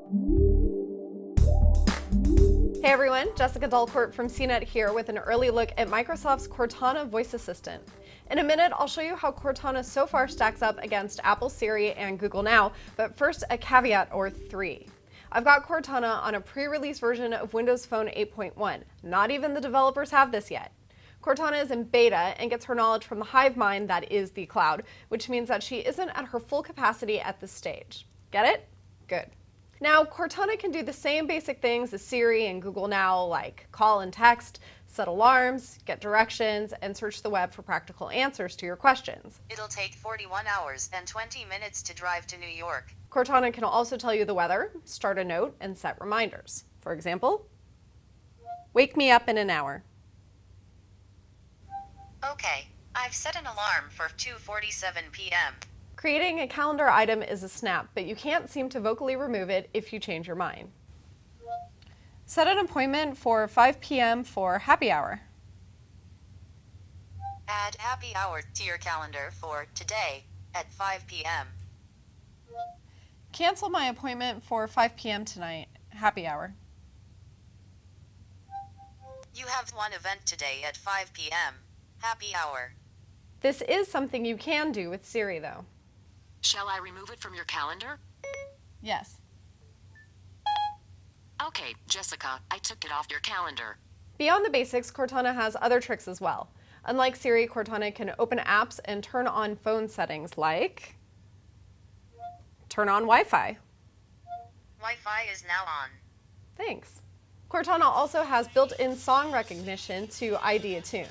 Hey everyone, Jessica Dalcourt from CNET here with an early look at Microsoft's Cortana voice assistant. In a minute, I'll show you how Cortana so far stacks up against Apple Siri and Google Now, but first a caveat or three. I've got Cortana on a pre-release version of Windows Phone 8.1. Not even the developers have this yet. Cortana is in beta and gets her knowledge from the hive mind that is the cloud, which means that she isn't at her full capacity at this stage. Get it? Good. Now, Cortana can do the same basic things as Siri and Google Now, like call and text, set alarms, get directions, and search the web for practical answers to your questions. It'll take 41 hours and 20 minutes to drive to New York. Cortana can also tell you the weather, start a note, and set reminders. For example, wake me up in an hour. Okay, I've set an alarm for 2:47 p.m. Creating a calendar item is a snap, but you can't seem to vocally remove it if you change your mind. Set an appointment for 5 p.m. for happy hour. Add happy hour to your calendar for today at 5 p.m. Cancel my appointment for 5 p.m. tonight, happy hour. You have one event today at 5 p.m. Happy hour. This is something you can do with Siri, though. Shall I remove it from your calendar? Yes. Okay, Jessica, I took it off your calendar. Beyond the basics, Cortana has other tricks as well. Unlike Siri, Cortana can open apps and turn on phone settings like turn on Wi-Fi. Wi-Fi is now on. Thanks. Cortana also has built-in song recognition to ID a tune.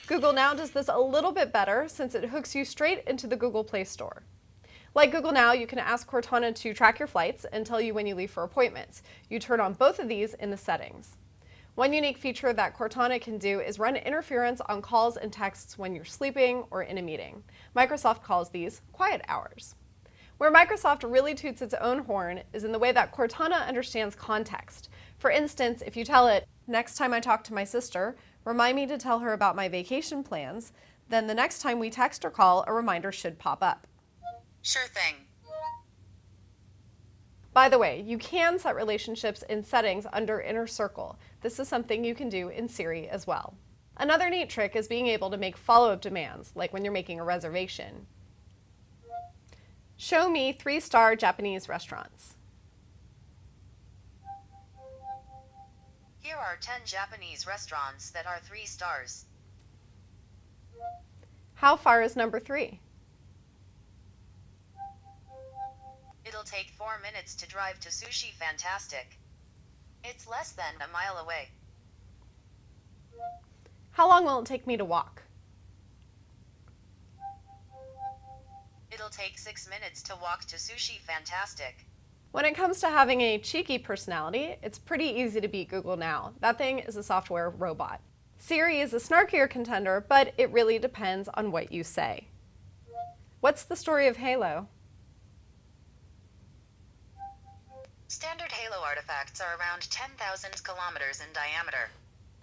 Google Now does this a little bit better since it hooks you straight into the Google Play Store. Like Google Now, you can ask Cortana to track your flights and tell you when you leave for appointments. You turn on both of these in the settings. One unique feature that Cortana can do is run interference on calls and texts when you're sleeping or in a meeting. Microsoft calls these quiet hours. Where Microsoft really toots its own horn is in the way that Cortana understands context. For instance, if you tell it, next time I talk to my sister, remind me to tell her about my vacation plans, then the next time we text or call, a reminder should pop up. Sure thing. By the way, you can set relationships in settings under Inner Circle. This is something you can do in Siri as well. Another neat trick is being able to make follow-up demands, like when you're making a reservation. Show me 3-star Japanese restaurants. Here are 10 Japanese restaurants that are 3 stars. How far is number 3? It'll take 4 minutes to drive to Sushi Fantastic. It's less than a mile away. How long will it take me to walk? It'll take 6 minutes to walk to Sushi Fantastic. When it comes to having a cheeky personality, it's pretty easy to beat Google Now. That thing is a software robot. Siri is a snarkier contender, but it really depends on what you say. What's the story of Halo? Standard Halo artifacts are around 10,000 kilometers in diameter.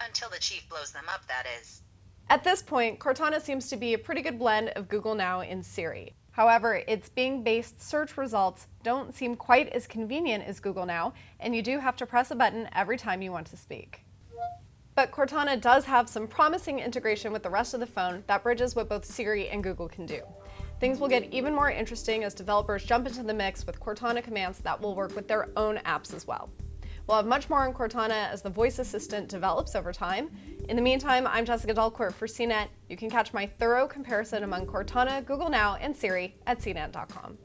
Until the chief blows them up, that is. At this point, Cortana seems to be a pretty good blend of Google Now and Siri. However, its Bing-based search results don't seem quite as convenient as Google Now, and you do have to press a button every time you want to speak. But Cortana does have some promising integration with the rest of the phone that bridges what both Siri and Google can do. Things will get even more interesting as developers jump into the mix with Cortana commands that will work with their own apps as well. We'll have much more on Cortana as the voice assistant develops over time. In the meantime, I'm Jessica Dalcourt for CNET. You can catch my thorough comparison among Cortana, Google Now, and Siri at cnet.com.